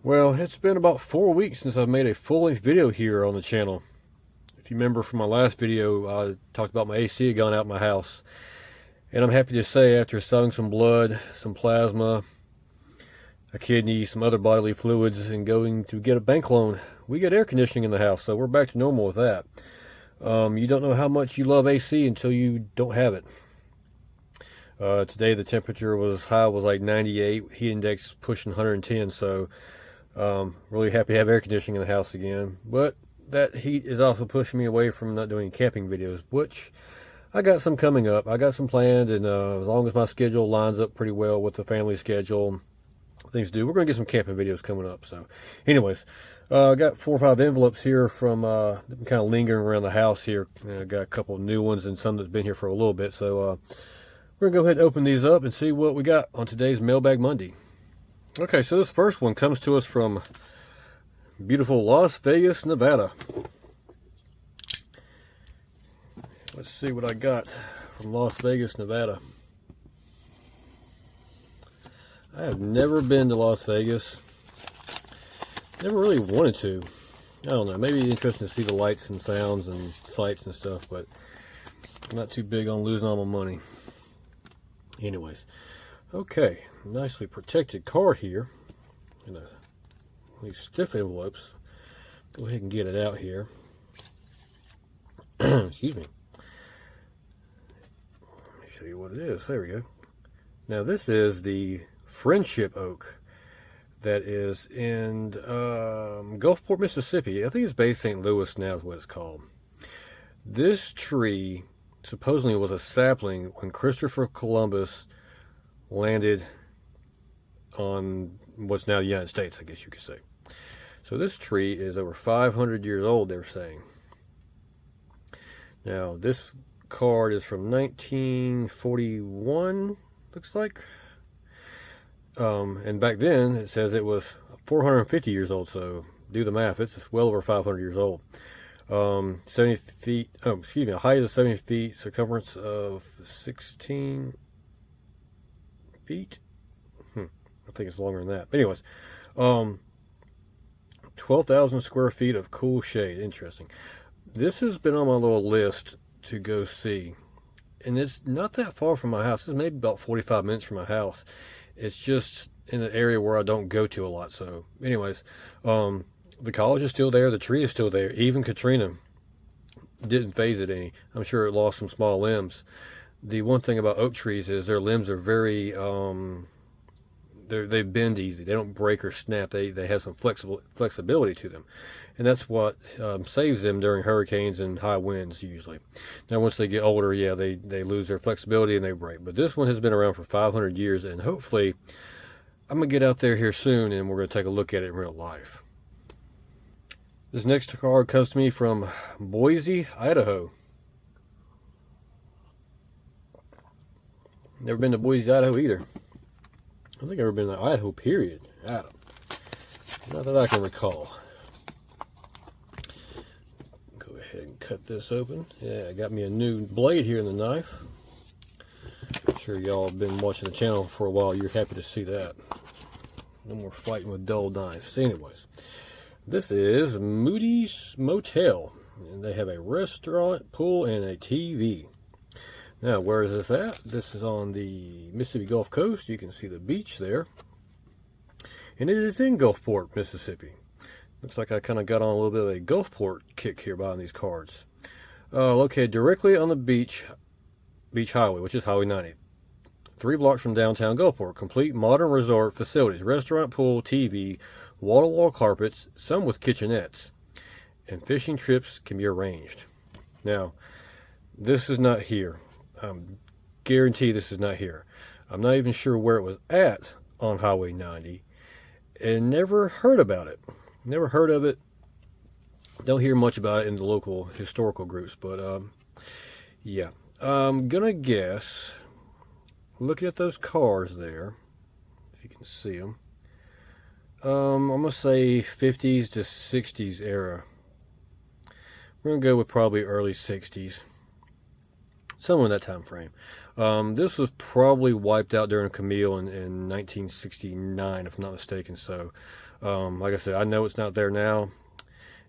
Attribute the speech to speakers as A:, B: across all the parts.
A: Well, it's been about 4 weeks since I've made a full-length video here on the channel. If you remember from my last video, I talked about my AC had gone out in my house. And I'm happy to say, after selling some blood, some plasma, a kidney, some other bodily fluids, and going to get a bank loan, we get air conditioning in the house, so we're back to normal with that. You don't know how much you love AC until you don't have it. Today the temperature was like 98, heat index pushing 110, so really happy to have air conditioning in the house again. But that heat is also pushing me away from not doing camping videos, which I got some coming up. I got some planned, and as long as my schedule lines up pretty well with the family schedule, things to do, we're going to get some camping videos coming up. So anyways, I got 4 or 5 envelopes here from kind of lingering around the house here. I got a couple of new ones and some that's been here for a little bit. So we're going to go ahead and open these up and see what we got on today's Mailbag Monday. Okay, so this first one comes to us from beautiful Las Vegas, Nevada. Let's see what I got from Las Vegas, Nevada. I have never been to Las Vegas. Never really wanted to. I don't know, maybe interesting to see the lights and sounds and sights and stuff, but I'm not too big on losing all my money. Anyways, okay, nicely protected card here in these stiff envelopes. Go ahead and get it out here. Excuse me. Let me show you what it is. There we go. Now this is the Friendship Oak that is in Gulfport, Mississippi. I think it's based St. Louis now is what it's called. This tree supposedly was a sapling when Christopher Columbus landed on what's now the United States, I guess you could say. So this tree is over 500 years old, they're saying. Now, this card is from 1941, looks like. And back then, it says it was 450 years old, so do the math. It's well over 500 years old. 70 feet, a height of 70 feet, circumference of 16 feet. I think it's longer than that. But anyways, 12,000 square feet of cool shade. Interesting. This has been on my little list to go see. And it's not that far from my house. It's maybe about 45 minutes from my house. It's just in an area where I don't go to a lot. So anyways, the college is still there. The tree is still there. Even Katrina didn't phase it any. I'm sure it lost some small limbs. The one thing about oak trees is their limbs are very, they bend easy. They don't break or snap. They have some flexibility to them. And that's what saves them during hurricanes and high winds usually. Now once they get older, yeah, they lose their flexibility and they break. But this one has been around for 500 years, and hopefully I'm going to get out there here soon and we're going to take a look at it in real life. This next card comes to me from Boise, Idaho. Never been to Boise, Idaho either. I think I've ever been to Idaho, period. Not that I can recall. Go ahead and cut this open. Yeah, I got me a new blade here in the knife. I'm sure y'all have been watching the channel for a while. You're happy to see that. No more fighting with dull knives. Anyways. This is Moody's Motel, and they have a restaurant, pool, and a TV. Now, where is this at? This is on the Mississippi Gulf Coast. You can see the beach there. And it is in Gulfport, Mississippi. Looks like I kind of got on a little bit of a Gulfport kick here buying these cards. Located directly on the beach highway, which is Highway 90. 3 blocks from downtown Gulfport. Complete modern resort facilities, restaurant, pool, TV, wall-to-wall carpets, some with kitchenettes, and fishing trips can be arranged. Now, this is not here. Guarantee this is not here. I'm not even sure where it was at on Highway 90, and never heard about it. Never heard of it. Don't hear much about it in the local historical groups, but yeah. I'm gonna guess, looking at those cars there, if you can see them, I'm going to say 50s to 60s era. We're going to go with probably early 60s. somewhere in that time frame. This was probably wiped out during Camille in 1969, if I'm not mistaken. So, like I said, I know it's not there now.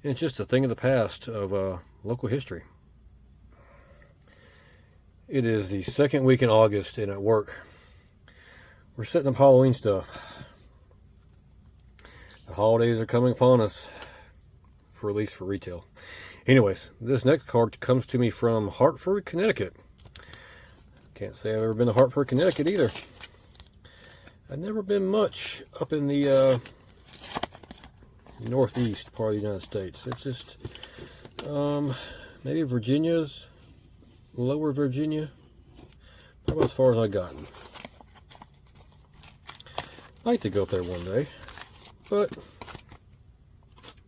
A: And it's just a thing of the past of local history. It is the second week in August, and at work, we're setting up Halloween stuff. The holidays are coming upon us, for at least for retail. Anyways, this next card comes to me from Hartford, Connecticut. Can't say I've ever been to Hartford, Connecticut either. I've never been much up in the northeast part of the United States. It's just maybe Virginia's, lower Virginia, probably as far as I've gotten. I'd like to go up there one day, but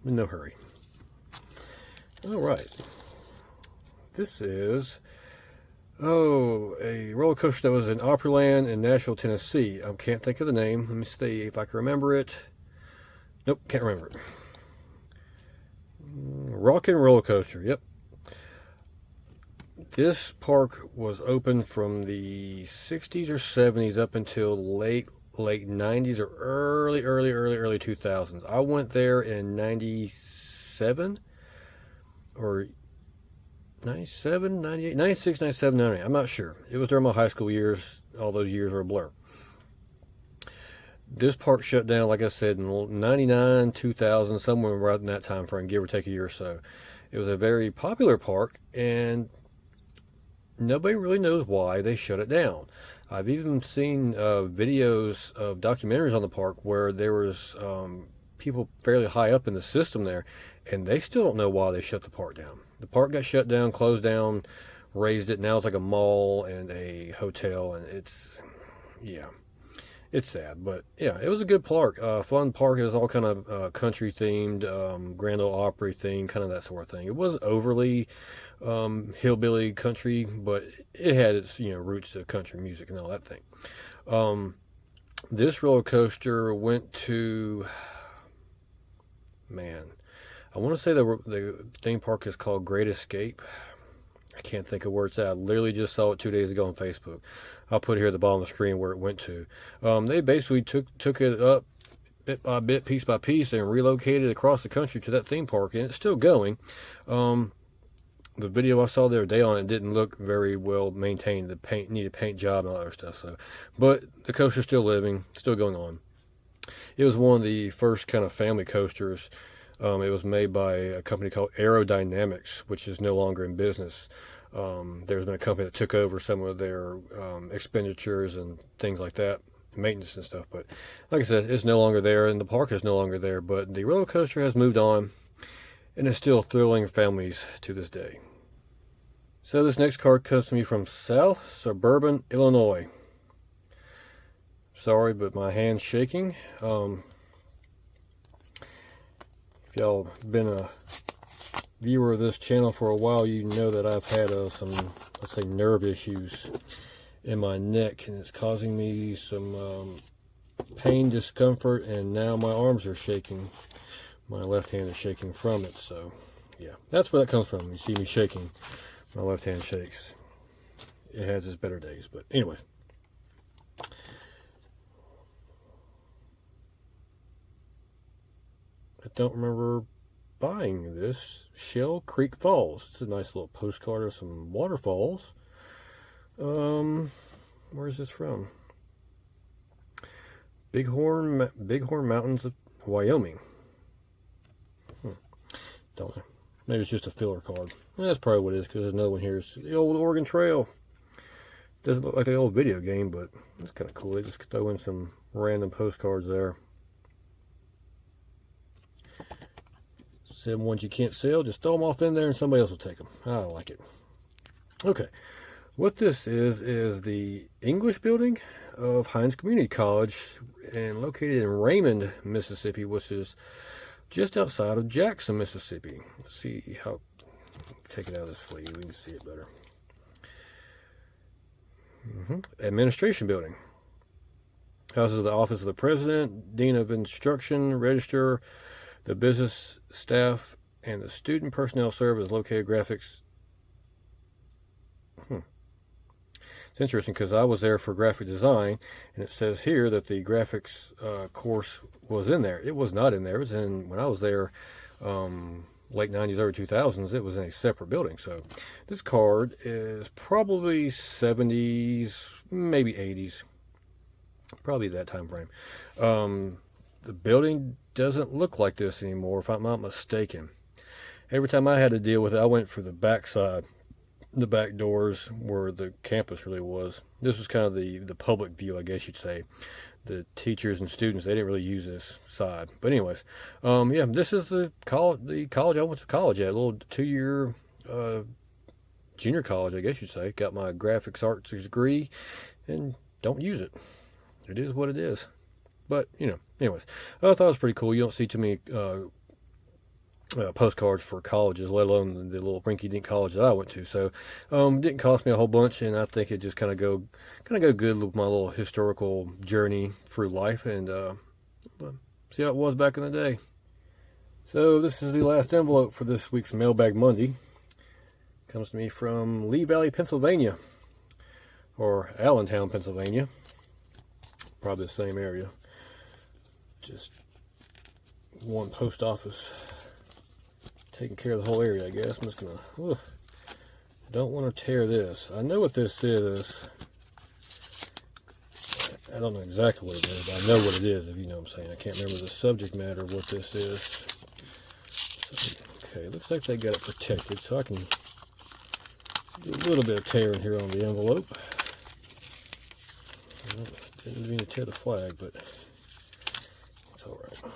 A: in no hurry. All right, this is a roller coaster that was in Opryland in Nashville, Tennessee. I can't think of the name. Let me see if I can remember it. Nope, can't remember it. Rock and Roller Coaster. Yep. This park was open from the 60s or 70s up until late 90s or early 2000s. I went there in 97 or 97, 98, 96, 97, 98. I'm not sure. It was during my high school years. All those years were a blur. This park shut down, like I said, in 99, 2000, somewhere right in that time frame, give or take a year or so. It was a very popular park, and nobody really knows why they shut it down. I've even seen videos of documentaries on the park where there was people fairly high up in the system there, and they still don't know why they shut the park down. The park got shut down, closed down, raised it. Now it's like a mall and a hotel, and it's sad. But yeah, it was a good park, fun park. It was all kind of country themed, Grand Ole Opry themed, kind of that sort of thing. It wasn't overly hillbilly country, but it had its roots to country music and all that thing. This roller coaster went to, I want to say the theme park is called Great Escape. I can't think of where it's at. I literally just saw it 2 days ago on Facebook. I'll put it here at the bottom of the screen where it went to. They basically took it up bit by bit, piece by piece, and relocated across the country to that theme park, and it's still going. The video I saw the other day on it didn't look very well maintained. The paint needed a paint job and all that other stuff. But the coaster's still living, still going on. It was one of the first kind of family coasters. It was made by a company called Aerodynamics, which is no longer in business. There's been a company that took over some of their expenditures and things like that, maintenance and stuff. But like I said, it's no longer there, and the park is no longer there. But the roller coaster has moved on, and is still thrilling families to this day. So this next card comes to me from South Suburban, Illinois. Sorry, but my hand's shaking. If y'all been a viewer of this channel for a while, you know that I've had some, let's say, nerve issues in my neck, and it's causing me some pain, discomfort, and now my arms are shaking. My left hand is shaking from it, so yeah, that's where that comes from. You see me shaking, my left hand shakes. It has its better days, but anyways. I don't remember buying this. Shell Creek Falls. It's a nice little postcard of some waterfalls. Where is this from? Bighorn Mountains of Wyoming. Don't know. Maybe it's just a filler card. That's probably what it is, because there's another one here. It's the old Oregon Trail. Doesn't look like the old video game, but it's kind of cool. They just throw in some random postcards there. Some ones you can't sell, just throw them off in there and somebody else will take them. I like it. Okay, what this is the English building of Hines Community College, and located in Raymond, Mississippi, which is just outside of Jackson, Mississippi. Let's see how, take it out of the sleeve, we can see it better. Administration building. Houses the office of the president, dean of instruction, register, the business staff, and the student personnel serve as located graphics. It's interesting because I was there for graphic design, and it says here that the graphics course was in there. It was not in there. It was in, when I was there, late 90s, early 2000s, it was in a separate building. So this card is probably 70s, maybe 80s, probably that time frame. The building doesn't look like this anymore, if I'm not mistaken. Every time I had to deal with it, I went for the back side, the back doors where the campus really was. This was kind of the public view, I guess you'd say. The teachers and students, they didn't really use this side. But anyways, yeah, this is the college I went to college at, a little 2-year junior college, I guess you'd say. Got my graphics arts degree and don't use it. It is what it is. But, you know, anyways, I thought it was pretty cool. You don't see too many postcards for colleges, let alone the little rinky-dink college that I went to. So it didn't cost me a whole bunch, and I think it just kind of go good with my little historical journey through life, and see how it was back in the day. So this is the last envelope for this week's Mailbag Monday. Comes to me from Lee Valley, Pennsylvania, or Allentown, Pennsylvania. Probably the same area. Just one post office taking care of the whole area, I guess. I'm just gonna, don't want to tear this. I know what this is. I don't know exactly what it is, but I know what it is, if you know what I'm saying. I can't remember the subject matter of what this is. So, okay, looks like they got it protected, so I can do a little bit of tearing here on the envelope. Didn't mean to tear the flag, but it's all right.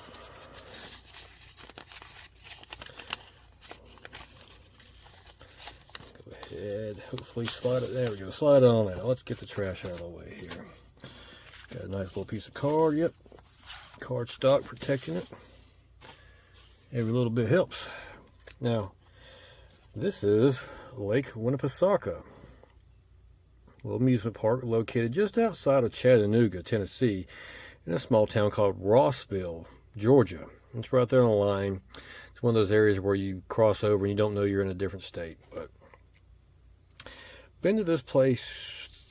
A: Go ahead, hopefully slide it. There we go. Slide it on out. Let's get the trash out of the way here. Got a nice little piece of card. Yep, card stock protecting it. Every little bit helps. Now, this is Lake Winnipesaukee, a little amusement park located just outside of Chattanooga, Tennessee, in a small town called Rossville, Georgia. It's right there on the line. It's one of those areas where you cross over and you don't know you're in a different state. But been to this place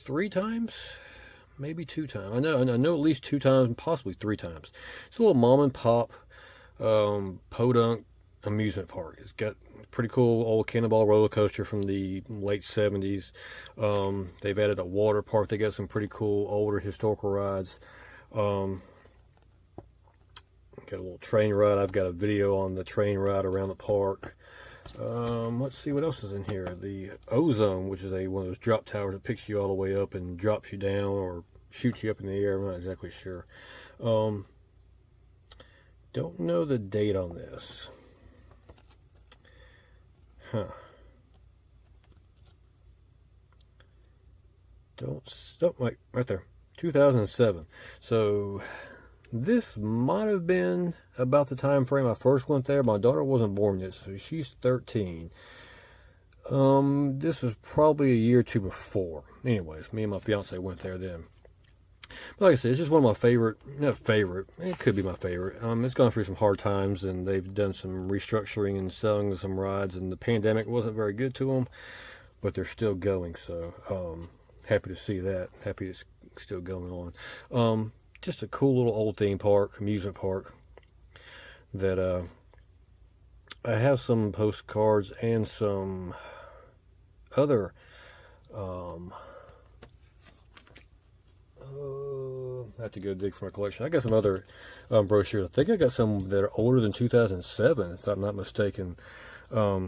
A: 3 times, maybe 2 times. I know at least 2 times, possibly 3 times. It's a little mom and pop podunk amusement park. It's got a pretty cool old cannonball roller coaster from the late 70s. They've added a water park. They got some pretty cool older historical rides. Got a little train ride. I've got a video on the train ride around the park. Let's see what else is in here. The Ozone, which is one of those drop towers that picks you all the way up and drops you down or shoots you up in the air. I'm not exactly sure. Don't know the date on this. Huh. Right there. 2007. So this might have been about the time frame I first went there. My daughter wasn't born yet, so she's 13. This was probably a year or 2 before. Anyways, me and my fiance went there then. But like I said, it's just one of my favorite, not favorite, it could be my favorite. It's gone through some hard times, and they've done some restructuring and selling some rides, and the pandemic wasn't very good to them, but they're still going, so happy to see that. Happy it's still going on. Just a cool little old theme park, amusement park, that I have some postcards and some other I have to go dig for my collection. I got some other brochures. I think I got some that are older than 2007, if I'm not mistaken. I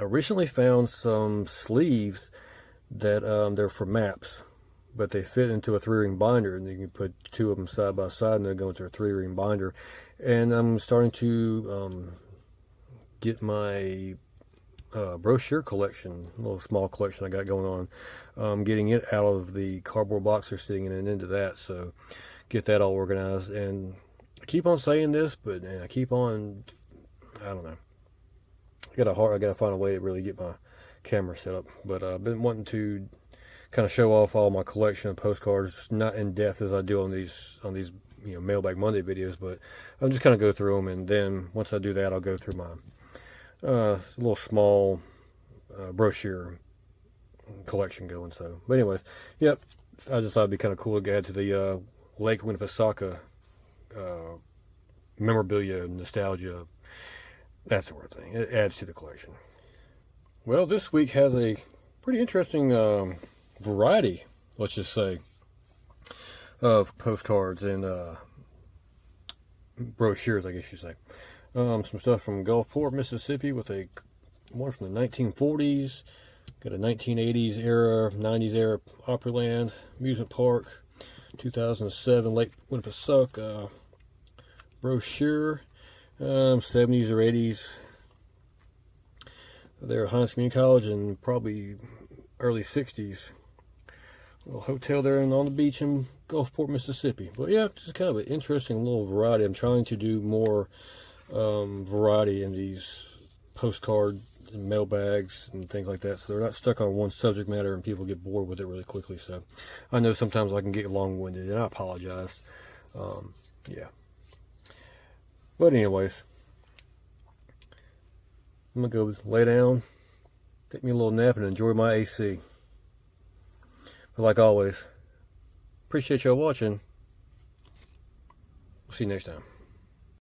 A: recently found some sleeves that they're for maps, but they fit into a 3-ring binder, and you can put 2 of them side by side, and they'll go into a 3-ring binder. And I'm starting to get my brochure collection, a little small collection I got going on, getting it out of the cardboard box they're sitting in and into that, so get that all organized. And I keep on saying this, but I keep on, I don't know, I gotta find a way to really get my camera set up. But I've been wanting to kind of show off all my collection of postcards, not in depth as I do on these Mailbag Monday videos, but I'll just kind of go through them, and then once I do that, I'll go through my little small brochure collection going. So, but anyways, yep. I just thought it'd be kind of cool to add to the Lake Winnipesaukee memorabilia, nostalgia, that sort of thing. It adds to the collection. Well, this week has a pretty interesting variety, let's just say, of postcards and brochures, I guess you say. Some stuff from Gulfport, Mississippi, with one from the 1940s. Got a 1980s era, 90s era Opryland amusement park. 2007 Lake Winnipesaukee brochure. 70s or 80s. There at Hines Community College, and probably early 60s. Little hotel there and on the beach in Gulfport, Mississippi. But yeah, just kind of an interesting little variety. I'm trying to do more variety in these postcard and mailbags and things like that, so they're not stuck on one subject matter and people get bored with it really quickly. So I know sometimes I can get long-winded, and I apologize. Yeah. But anyways, I'm gonna go lay down, take me a little nap, and enjoy my AC. But like always, appreciate y'all watching. See you next time.